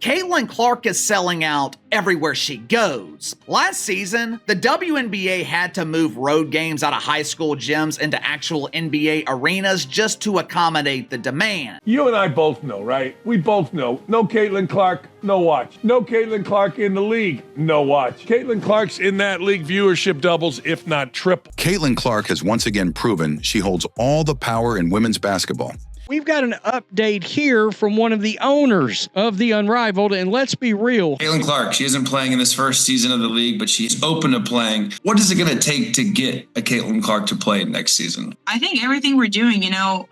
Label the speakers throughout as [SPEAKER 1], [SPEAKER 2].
[SPEAKER 1] Caitlin Clark is selling out everywhere she goes. Last season, the WNBA had to move road games out of high school gyms into actual NBA arenas just to accommodate the demand.
[SPEAKER 2] You and I both know, right? We both know. No Caitlin Clark, no watch. No Caitlin Clark in the league, no watch. Caitlin Clark's in that league, viewership doubles, if not triple.
[SPEAKER 3] Caitlin Clark has once again proven she holds all the power in women's basketball.
[SPEAKER 4] We've got an update here from one of the owners of the Unrivaled, and let's be real.
[SPEAKER 5] Caitlin Clark, she isn't playing in this first season of the league, but she's open to playing. What is it going to take to get a Caitlin Clark to play next season?
[SPEAKER 6] I think everything we're doing,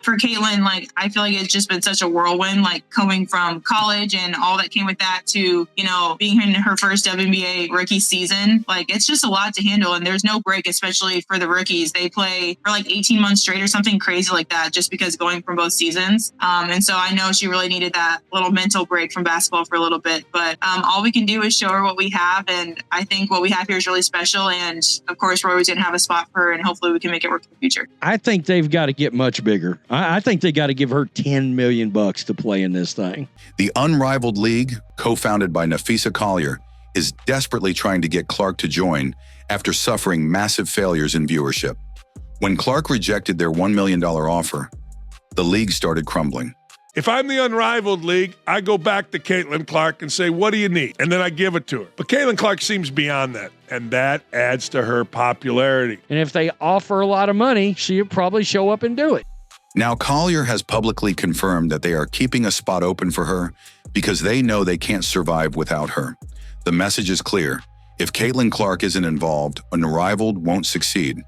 [SPEAKER 6] for Caitlin, I feel like it's just been such a whirlwind, coming from college and all that came with that to, being in her first WNBA rookie season. It's just a lot to handle, and there's no break, especially for the rookies. They play for 18 months straight or something crazy like that, just because going from both seasons. And so I know she really needed that little mental break from basketball for a little bit. But all we can do is show her what we have. And I think what we have here is really special. And of course, we're always going to have a spot for her. And hopefully we can make it work in the future.
[SPEAKER 4] I think they've got to get much bigger. I think they got to give her $10 million to play in this thing.
[SPEAKER 3] The Unrivaled League, co-founded by Napheesa Collier, is desperately trying to get Clark to join after suffering massive failures in viewership. When Clark rejected their $1 million offer, the league started crumbling.
[SPEAKER 2] If I'm the Unrivaled League, I go back to Caitlin Clark and say, what do you need? And then I give it to her. But Caitlin Clark seems beyond that, and that adds to her popularity.
[SPEAKER 4] And if they offer a lot of money, she'll probably show up and do it.
[SPEAKER 3] Now, Collier has publicly confirmed that they are keeping a spot open for her because they know they can't survive without her. The message is clear. If Caitlin Clark isn't involved, Unrivaled won't succeed.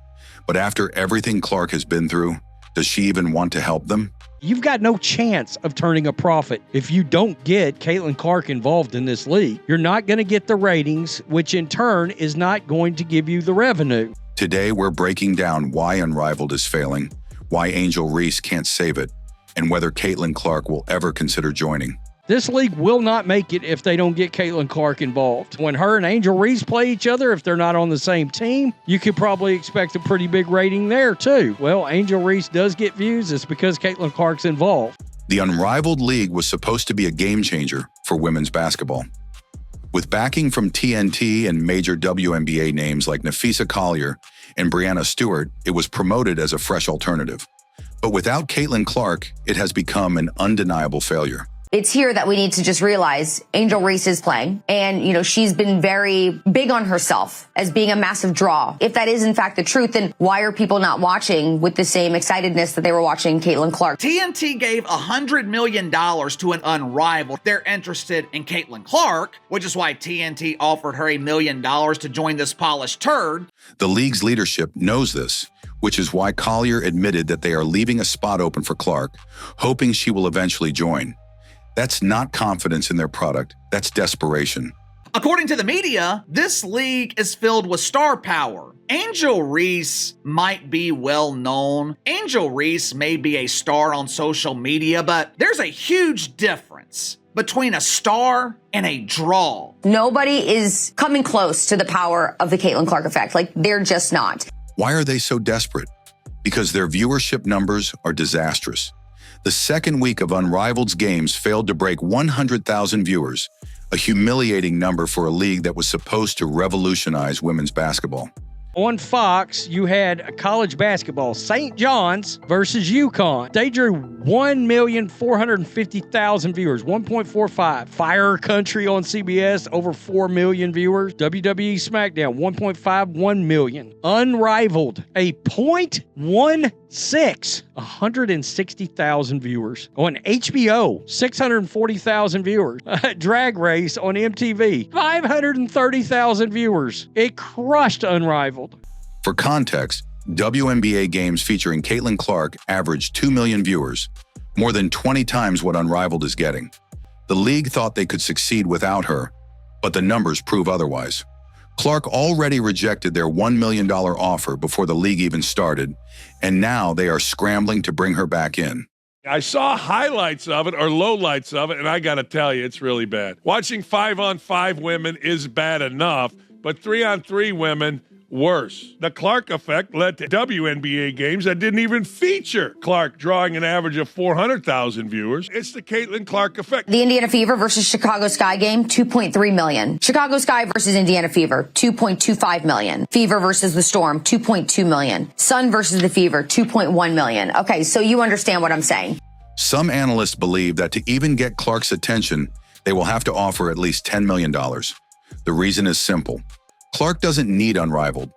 [SPEAKER 3] But after everything Clark has been through, does she even want to help them?
[SPEAKER 4] You've got no chance of turning a profit if you don't get Caitlin Clark involved in this league. You're not going to get the ratings, which in turn is not going to give you the revenue.
[SPEAKER 3] Today, we're breaking down why Unrivaled is failing, why Angel Reese can't save it, and whether Caitlin Clark will ever consider joining.
[SPEAKER 4] This league will not make it if they don't get Caitlin Clark involved. When her and Angel Reese play each other, if they're not on the same team, you could probably expect a pretty big rating there too. Well, Angel Reese does get views. It's because Caitlin Clark's involved.
[SPEAKER 3] The Unrivaled League was supposed to be a game changer for women's basketball. With backing from TNT and major WNBA names like Napheesa Collier and Breanna Stewart, it was promoted as a fresh alternative. But without Caitlin Clark, it has become an undeniable failure.
[SPEAKER 7] It's here that we need to just realize Angel Reese is playing. And, she's been very big on herself as being a massive draw. If that is, in fact, the truth, then why are people not watching with the same excitedness that they were watching Caitlin Clark?
[SPEAKER 1] TNT gave $100 million to an Unrivaled. They're interested in Caitlin Clark, which is why TNT offered her $1 million to join this polished turd.
[SPEAKER 3] The league's leadership knows this, which is why Collier admitted that they are leaving a spot open for Clark, hoping she will eventually join. That's not confidence in their product. That's desperation.
[SPEAKER 1] According to the media, this league is filled with star power. Angel Reese might be well known. Angel Reese may be a star on social media, but there's a huge difference between a star and a draw.
[SPEAKER 7] Nobody is coming close to the power of the Caitlin Clark effect. They're just not.
[SPEAKER 3] Why are they so desperate? Because their viewership numbers are disastrous. The second week of Unrivaled's games failed to break 100,000 viewers, a humiliating number for a league that was supposed to revolutionize women's basketball.
[SPEAKER 4] On Fox, you had college basketball, St. John's versus UConn. They drew 1,450,000 viewers, 1.45. Fire Country on CBS, over 4 million viewers. WWE SmackDown, 1.51 million. Unrivaled, a 0.16, 160,000 viewers. On HBO, 640,000 viewers. Drag Race on MTV, 530,000 viewers. It crushed Unrivaled.
[SPEAKER 3] For context, WNBA games featuring Caitlin Clark averaged 2 million viewers, more than 20 times what Unrivaled is getting. The league thought they could succeed without her, but the numbers prove otherwise. Clark already rejected their $1 million offer before the league even started, and now they are scrambling to bring her back in.
[SPEAKER 2] I saw highlights of it or lowlights of it, and I got to tell you, it's really bad. Watching 5-on-5 women is bad enough, but 3-on-3 women, worse. The Clark effect led to WNBA games that didn't even feature Clark drawing an average of 400,000 viewers. It's the Caitlin Clark effect.
[SPEAKER 7] The Indiana Fever versus Chicago Sky game, 2.3 million. Chicago Sky versus Indiana Fever, 2.25 million. Fever versus the Storm, 2.2 million. Sun versus the Fever, 2.1 million. Okay, so you understand what I'm saying.
[SPEAKER 3] Some analysts believe that to even get Clark's attention, they will have to offer at least $10 million. The reason is simple. Clark doesn't need Unrivaled.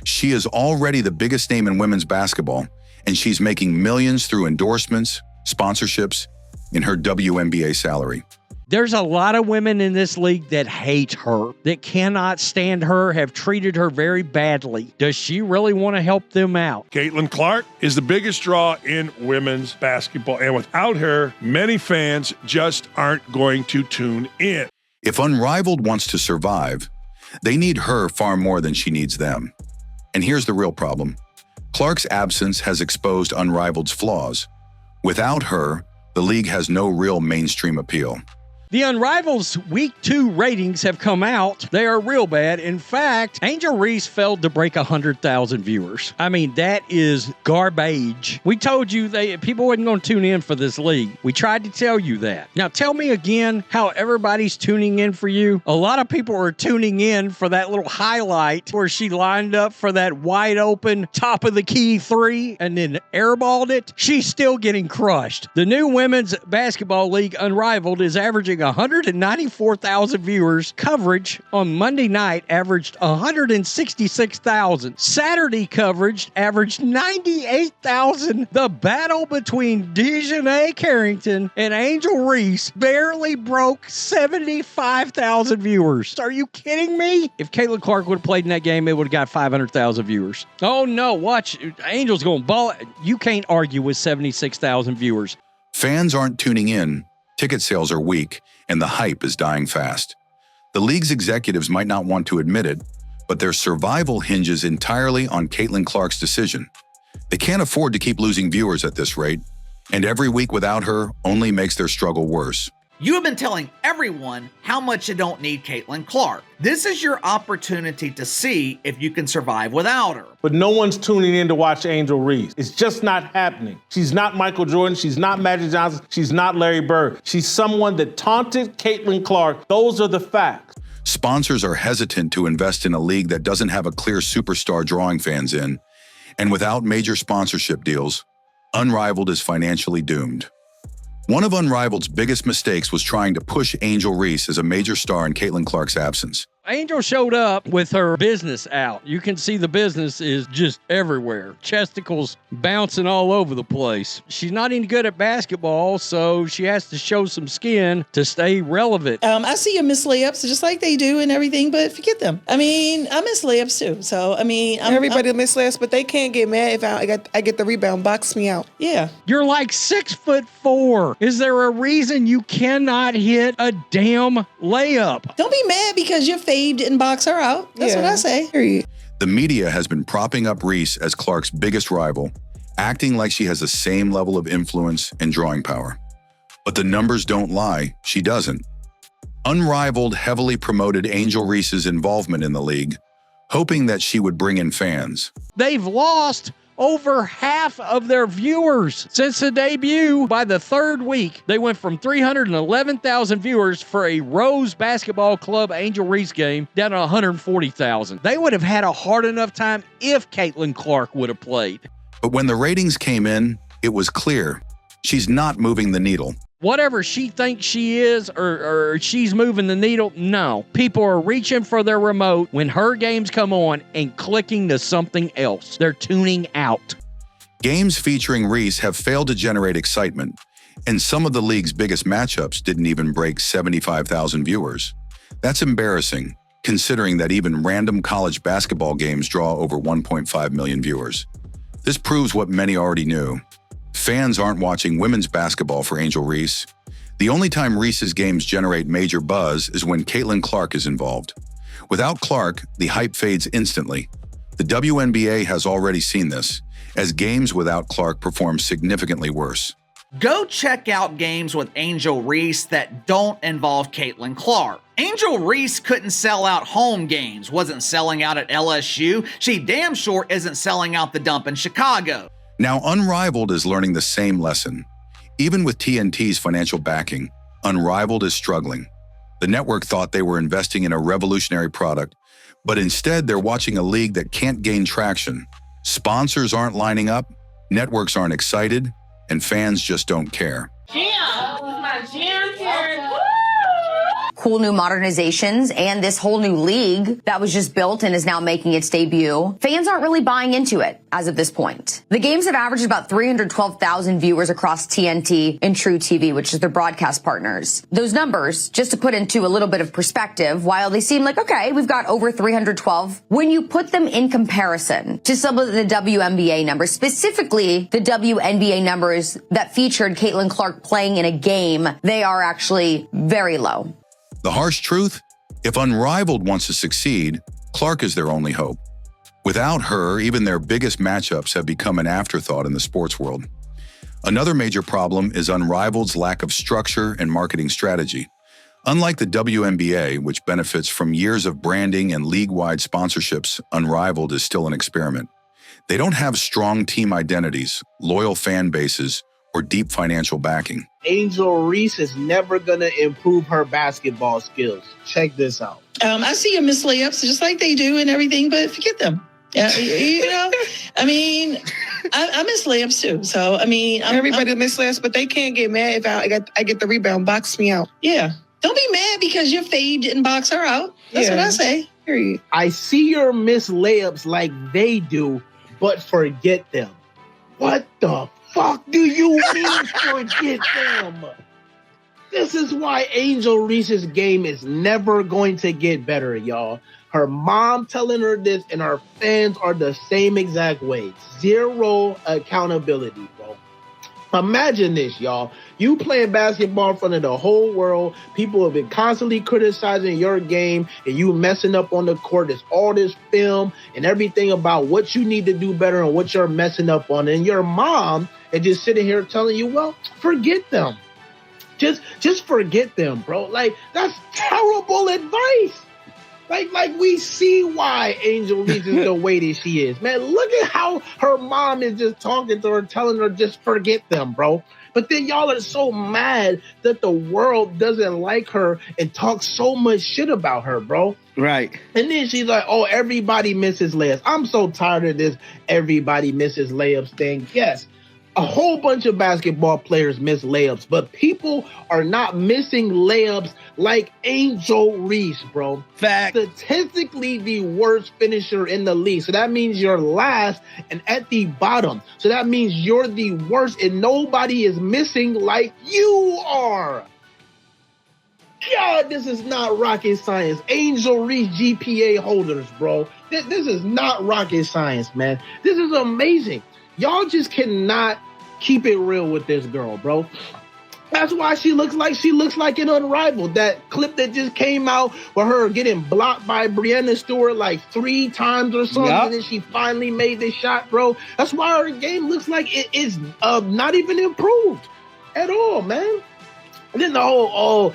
[SPEAKER 3] She is already the biggest name in women's basketball, and she's making millions through endorsements, sponsorships, and her WNBA salary.
[SPEAKER 4] There's a lot of women in this league that hate her, that cannot stand her, have treated her very badly. Does she really want to help them out?
[SPEAKER 2] Caitlin Clark is the biggest draw in women's basketball, and without her, many fans just aren't going to tune in.
[SPEAKER 3] If Unrivaled wants to survive, they need her far more than she needs them. And here's the real problem. Clark's absence has exposed Unrivaled's flaws. Without her, the league has no real mainstream appeal.
[SPEAKER 4] The Unrivaled's Week 2 ratings have come out. They are real bad. In fact, Angel Reese failed to break 100,000 viewers. I mean, that is garbage. We told you people wasn't going to tune in for this league. We tried to tell you that. Now, tell me again how everybody's tuning in for you. A lot of people are tuning in for that little highlight where she lined up for that wide open top of the key three and then airballed it. She's still getting crushed. The new women's basketball league, Unrivaled, is averaging 194,000 viewers. Coverage on Monday night averaged 166,000. Saturday coverage averaged 98,000. The battle between Dejanay Carrington and Angel Reese barely broke 75,000 viewers. Are you kidding me? If Caitlin Clark would have played in that game, it would have got 500,000 viewers. Oh no, watch. Angel's going to ball. You can't argue with 76,000 viewers.
[SPEAKER 3] Fans aren't tuning in, ticket sales are weak, and the hype is dying fast. The league's executives might not want to admit it, but their survival hinges entirely on Caitlin Clark's decision. They can't afford to keep losing viewers at this rate, and every week without her only makes their struggle worse.
[SPEAKER 1] You have been telling everyone how much you don't need Caitlin Clark. This is your opportunity to see if you can survive without her.
[SPEAKER 8] But no one's tuning in to watch Angel Reese. It's just not happening. She's not Michael Jordan. She's not Magic Johnson. She's not Larry Bird. She's someone that taunted Caitlin Clark. Those are the facts.
[SPEAKER 3] Sponsors are hesitant to invest in a league that doesn't have a clear superstar drawing fans in, and without major sponsorship deals, Unrivaled is financially doomed. One of Unrivaled's biggest mistakes was trying to push Angel Reese as a major star in Caitlin Clark's absence.
[SPEAKER 4] Angel showed up with her business out. You can see the business is just everywhere. Chesticles bouncing all over the place. She's not any good at basketball, so she has to show some skin to stay relevant.
[SPEAKER 9] I see you miss layups just like they do and everything, but forget them. I mean, I miss layups too. So, I mean,
[SPEAKER 10] everybody miss layups, but they can't get mad if I get the rebound, box me out.
[SPEAKER 9] Yeah.
[SPEAKER 4] You're like 6'4". Is there a reason you cannot hit a damn layup?
[SPEAKER 9] Don't be mad because your fave didn't box her out. That's what I say. Period.
[SPEAKER 3] The media has been propping up Reese as Clark's biggest rival, acting like she has the same level of influence and drawing power. But the numbers don't lie, she doesn't. Unrivaled heavily promoted Angel Reese's involvement in the league, hoping that she would bring in fans.
[SPEAKER 4] They've lost over half of their viewers since the debut. By the third week, they went from 311,000 viewers for a Rose Basketball Club Angel Reese game down to 140,000. They would have had a hard enough time if Caitlin Clark would have played.
[SPEAKER 3] But when the ratings came in, it was clear she's not moving the needle.
[SPEAKER 4] Whatever she thinks she is or she's moving the needle, no. People are reaching for their remote when her games come on and clicking to something else. They're tuning out.
[SPEAKER 3] Games featuring Reese have failed to generate excitement, and some of the league's biggest matchups didn't even break 75,000 viewers. That's embarrassing, considering that even random college basketball games draw over 1.5 million viewers. This proves what many already knew. Fans aren't watching women's basketball for Angel Reese. The only time Reese's games generate major buzz is when Caitlin Clark is involved. Without Clark, the hype fades instantly. The WNBA has already seen this, as games without Clark perform significantly worse.
[SPEAKER 1] Go check out games with Angel Reese that don't involve Caitlin Clark. Angel Reese couldn't sell out home games, wasn't selling out at LSU. She damn sure isn't selling out the dump in Chicago.
[SPEAKER 3] Now, Unrivaled is learning the same lesson. Even with TNT's financial backing, Unrivaled is struggling. The network thought they were investing in a revolutionary product, but instead they're watching a league that can't gain traction. Sponsors aren't lining up, networks aren't excited, and fans just don't care.
[SPEAKER 7] Cool new modernizations and this whole new league that was just built and is now making its debut. Fans aren't really buying into it as of this point. The games have averaged about 312,000 viewers across TNT and True TV, which is their broadcast partners. Those numbers, just to put into a little bit of perspective, while they seem like, okay, we've got over 312, when you put them in comparison to some of the WNBA numbers, specifically the WNBA numbers that featured Caitlin Clark playing in a game, they are actually very low.
[SPEAKER 3] The harsh truth? If Unrivaled wants to succeed, Clark is their only hope. Without her, even their biggest matchups have become an afterthought in the sports world. Another major problem is Unrivaled's lack of structure and marketing strategy. Unlike the WNBA, which benefits from years of branding and league-wide sponsorships, Unrivaled is still an experiment. They don't have strong team identities, loyal fan bases, or deep financial backing.
[SPEAKER 11] Angel Reese is never going to improve her basketball skills. Check this out.
[SPEAKER 9] I see you miss layups just like they do and everything, but forget them. You know, I mean, I miss layups too. So, I mean,
[SPEAKER 10] everybody miss layups, but they can't get mad if I get the rebound. Box me out.
[SPEAKER 9] Yeah. Don't be mad because your fade didn't box her out. That's what I say. Period.
[SPEAKER 11] I see your miss layups like they do, but forget them. What the fuck do you mean forget them? This is why Angel Reese's game is never going to get better, y'all. Her mom telling her this and her fans are the same exact way. Zero accountability, bro. Imagine this, y'all. You playing basketball in front of the whole world. People have been constantly criticizing your game and you messing up on the court. There's all this film and everything about what you need to do better and what you're messing up on. And your mom is just sitting here telling you, well, forget them. Just forget them, bro. Like, that's terrible advice. Like we see why Angel Reese is the way that she is. Man, look at how her mom is just talking to her, telling her just forget them, bro. But then y'all are so mad that the world doesn't like her and talk so much shit about her, bro.
[SPEAKER 12] Right.
[SPEAKER 11] And then she's like, oh, everybody misses layups. I'm so tired of this everybody misses layups thing. Yes, a whole bunch of basketball players miss layups, but people are not missing layups like Angel Reese, bro.
[SPEAKER 12] Fact.
[SPEAKER 11] Statistically the worst finisher in the league. So that means you're last and at the bottom. So that means you're the worst and nobody is missing like you are. God, this is not rocket science. Angel Reese GPA holders, bro. This is not rocket science, man. This is amazing. Y'all just cannot keep it real with this girl, bro. That's why she looks like an Unrivaled. That clip that just came out with her getting blocked by Breanna Stewart like 3 times or something, and then she finally made this shot, bro. That's why her game looks like it is not even improved at all, man. And then the whole,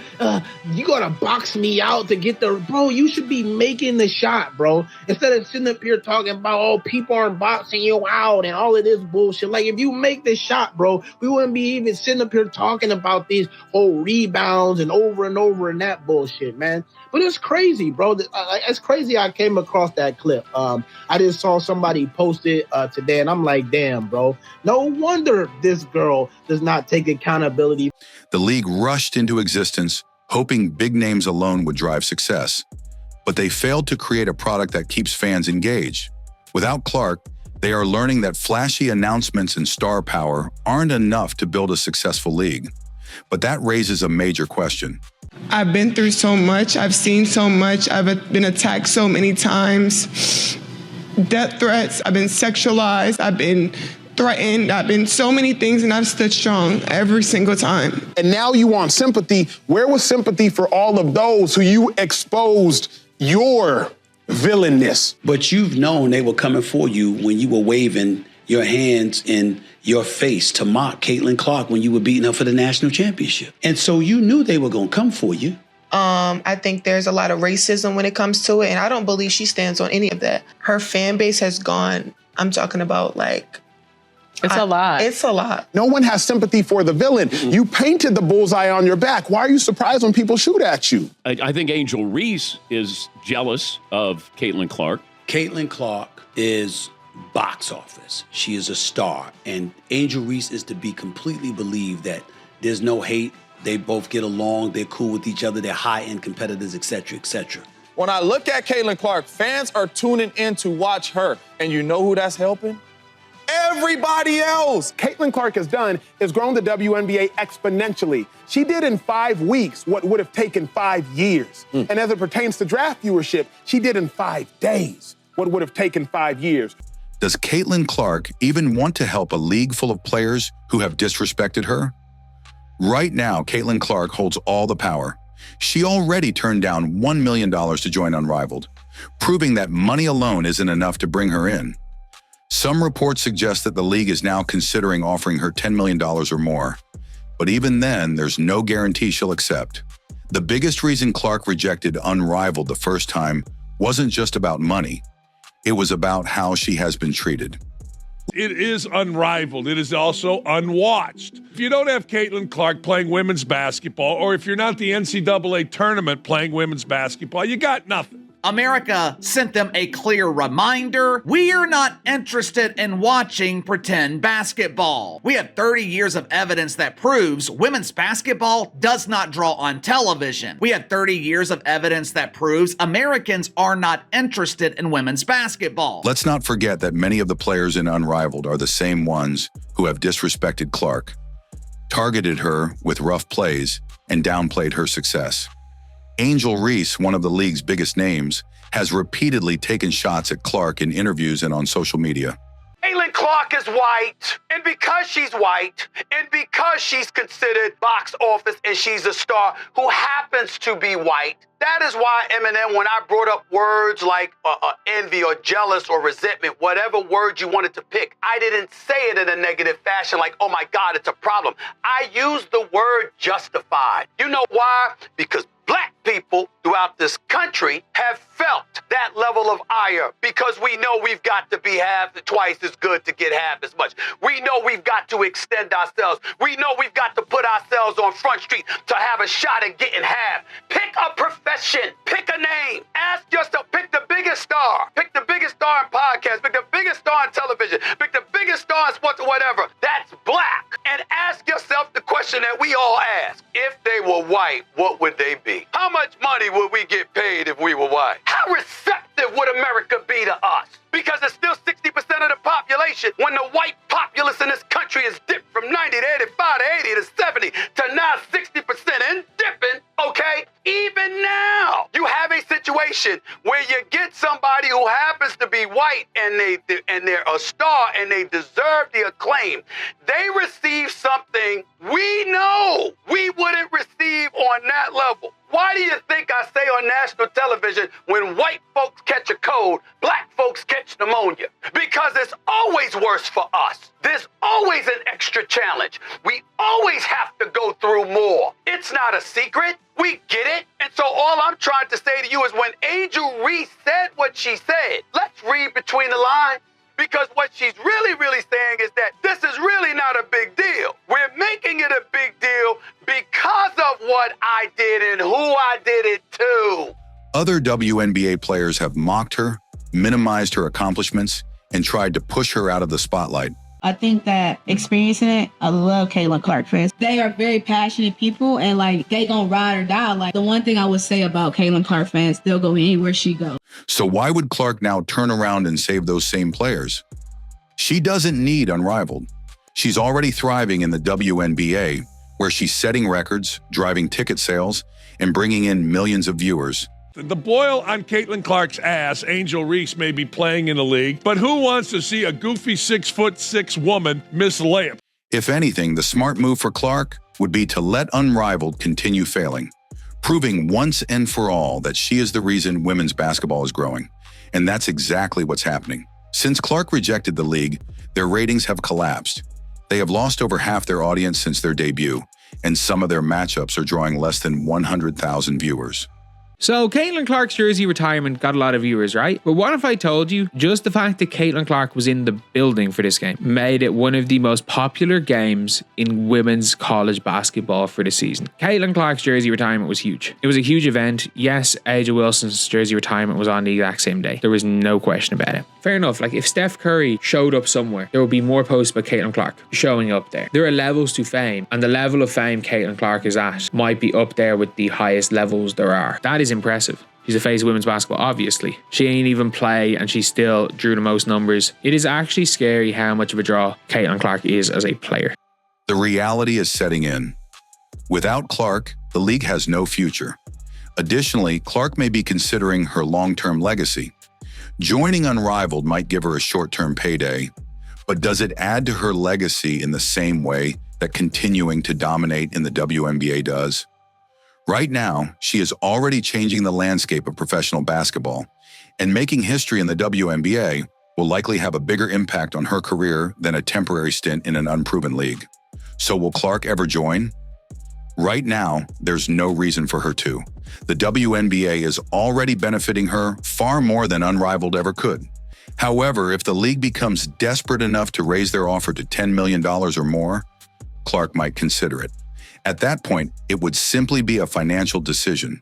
[SPEAKER 11] you gotta box me out to get the, bro, you should be making the shot, bro. Instead of sitting up here talking about, oh, people aren't boxing you out and all of this bullshit. Like, if you make the shot, bro, we wouldn't be even sitting up here talking about these whole rebounds and over and that bullshit, man. But it's crazy, bro. It's crazy I came across that clip. I just saw somebody post it today, and I'm like, damn, bro. No wonder this girl does not take accountability.
[SPEAKER 3] The league rushed into existence, hoping big names alone would drive success. But they failed to create a product that keeps fans engaged. Without Clark, they are learning that flashy announcements and star power aren't enough to build a successful league. But that raises a major question.
[SPEAKER 13] I've been through so much. I've seen so much. I've been attacked so many times. Death threats. I've been sexualized. I've been threatened. I've been so many things, and I've stood strong every single time.
[SPEAKER 14] And now you want sympathy. Where was sympathy for all of those who you exposed your villainness?
[SPEAKER 12] But you've known they were coming for you when you were waving your hands in your face to mock Caitlin Clark when you were beating her for the national championship. And so you knew they were going to come for you.
[SPEAKER 13] I think there's a lot of racism when it comes to it, and I don't believe she stands on any of that. Her fan base has gone, I'm talking about like,
[SPEAKER 9] it's a lot.
[SPEAKER 13] It's a lot.
[SPEAKER 14] No one has sympathy for the villain. You painted the bullseye on your back. Why are you surprised when people shoot at you?
[SPEAKER 15] I think Angel Reese is jealous of Caitlin Clark.
[SPEAKER 12] Caitlin Clark is box office. She is a star. And Angel Reese is to be completely believed that there's no hate. They both get along. They're cool with each other. They're high-end competitors, et cetera, et cetera.
[SPEAKER 16] When I look at Caitlin Clark, fans are tuning in to watch her. And you know who that's helping? Everybody else.
[SPEAKER 14] Caitlin Clark has done is grown the WNBA exponentially. She did in 5 weeks what would have taken 5 years. And as it pertains to draft viewership, she did in 5 days what would have taken 5 years.
[SPEAKER 3] Does Caitlin Clark even want to help a league full of players who have disrespected her? Right now, Caitlin Clark holds all the power. She already turned down $1 million to join Unrivaled, proving that money alone isn't enough to bring her in. Some reports suggest that the league is now considering offering her $10 million or more. But even then, there's no guarantee she'll accept. The biggest reason Clark rejected Unrivaled the first time wasn't just about money. It was about how she has been treated.
[SPEAKER 2] It is unrivaled. It is also unwatched. If you don't have Caitlin Clark playing women's basketball, or if you're not the NCAA tournament playing women's basketball, you got nothing.
[SPEAKER 1] America sent them a clear reminder. We are not interested in watching pretend basketball. We have 30 years of evidence that proves women's basketball does not draw on television. We have 30 years of evidence that proves Americans are not interested in women's basketball.
[SPEAKER 3] Let's not forget that many of the players in Unrivaled are the same ones who have disrespected Clark, targeted her with rough plays, and downplayed her success. Angel Reese, one of the league's biggest names, has repeatedly taken shots at Clark in interviews and on social media.
[SPEAKER 17] Caitlin Clark is white, and because she's white, and because she's considered box office and she's a star who happens to be white, that is why Eminem, when I brought up words like envy or jealous or resentment, whatever word you wanted to pick, I didn't say it in a negative fashion like, oh my God, it's a problem. I used the word justified. You know why? Because Black people throughout this country have felt that level of ire because we know we've got to be twice as good to get half as much. We know we've got to extend ourselves. We know we've got to put ourselves on Front Street to have a shot at getting half. Pick a profession. Pick a name. Ask yourself, pick the biggest star. Pick the biggest star in podcasts. Pick the biggest star in television. Pick the biggest star in sports or whatever. That's Black. And ask yourself the question that we all ask. If they were white, what would they be? How much money would we get paid if we were white? How receptive would America be to us? Because it's still 60% of the population when the white populace in this country is dipped from 90 to 85 to 80 to 70 to now 60% and dipping, okay? Even now, you have a situation where you get somebody who happens to be white and they're a star and they deserve the acclaim. They receive something we know we wouldn't receive on that level. Why do you think I say on national television, when white folks catch a cold, Black folks catch pneumonia? Because it's always worse for us. There's always an extra challenge. We always have to go through more. It's not a secret. We get it. And so all I'm trying to say to you is when Angel Reese said what she said, let's read between the lines. Because what she's really saying is that this is really not a big deal. We're making it a big deal because of what I did and who I did it to.
[SPEAKER 3] Other WNBA players have mocked her, minimized her accomplishments, and tried to push her out of the spotlight.
[SPEAKER 18] I think that experiencing it, I love Caitlin Clark fans. They are very passionate people and they gonna ride or die. The one thing I would say about Caitlin Clark fans, they'll go anywhere she goes.
[SPEAKER 3] So why would Clark now turn around and save those same players? She doesn't need Unrivaled. She's already thriving in the WNBA, where she's setting records, driving ticket sales, and bringing in millions of viewers.
[SPEAKER 2] The boil on Caitlin Clark's ass, Angel Reese may be playing in the league, but who wants to see a goofy 6'6" woman miss layup?
[SPEAKER 3] If anything, the smart move for Clark would be to let Unrivaled continue failing, proving once and for all that she is the reason women's basketball is growing. And that's exactly what's happening. Since Clark rejected the league, their ratings have collapsed. They have lost over half their audience since their debut, and some of their matchups are drawing less than 100,000 viewers.
[SPEAKER 19] So Caitlin Clark's jersey retirement got a lot of viewers, right? But what if I told you just the fact that Caitlin Clark was in the building for this game made it one of the most popular games in women's college basketball for the season? Caitlin Clark's jersey retirement was huge. It was a huge event. Yes, A'ja Wilson's jersey retirement was on the exact same day. There was no question about it. Fair enough, like if Steph Curry showed up somewhere, there would be more posts about Caitlin Clark showing up there. There are levels to fame, and the level of fame Caitlin Clark is at might be up there with the highest levels there are. That is impressive. She's the face of women's basketball, obviously. She ain't even play, and she still drew the most numbers. It is actually scary how much of a draw Caitlin Clark is as a player.
[SPEAKER 3] The reality is setting in. Without Clark, the league has no future. Additionally, Clark may be considering her long-term legacy. Joining Unrivaled might give her a short-term payday, but does it add to her legacy in the same way that continuing to dominate in the WNBA does? Right now, she is already changing the landscape of professional basketball, and making history in the WNBA will likely have a bigger impact on her career than a temporary stint in an unproven league. So will Clark ever join? Right now, there's no reason for her to. The WNBA is already benefiting her far more than Unrivaled ever could. However, if the league becomes desperate enough to raise their offer to $10 million or more, Clark might consider it. At that point, it would simply be a financial decision.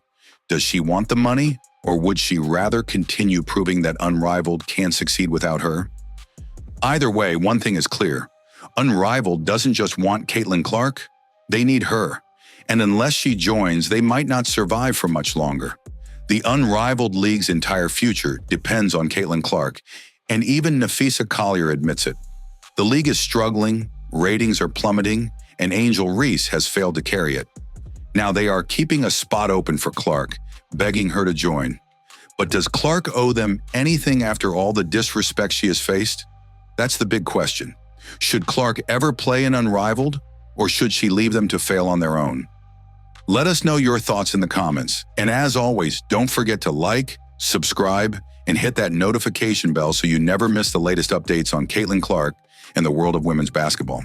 [SPEAKER 3] Does she want the money, or would she rather continue proving that Unrivaled can't succeed without her? Either way, one thing is clear. Unrivaled doesn't just want Caitlin Clark, they need her. And unless she joins, they might not survive for much longer. The Unrivaled League's entire future depends on Caitlin Clark, and even Napheesa Collier admits it. The league is struggling, ratings are plummeting, and Angel Reese has failed to carry it. Now they are keeping a spot open for Clark, begging her to join. But does Clark owe them anything after all the disrespect she has faced? That's the big question. Should Clark ever play in Unrivaled, or should she leave them to fail on their own? Let us know your thoughts in the comments. And as always, don't forget to like, subscribe, and hit that notification bell so you never miss the latest updates on Caitlin Clark and the world of women's basketball.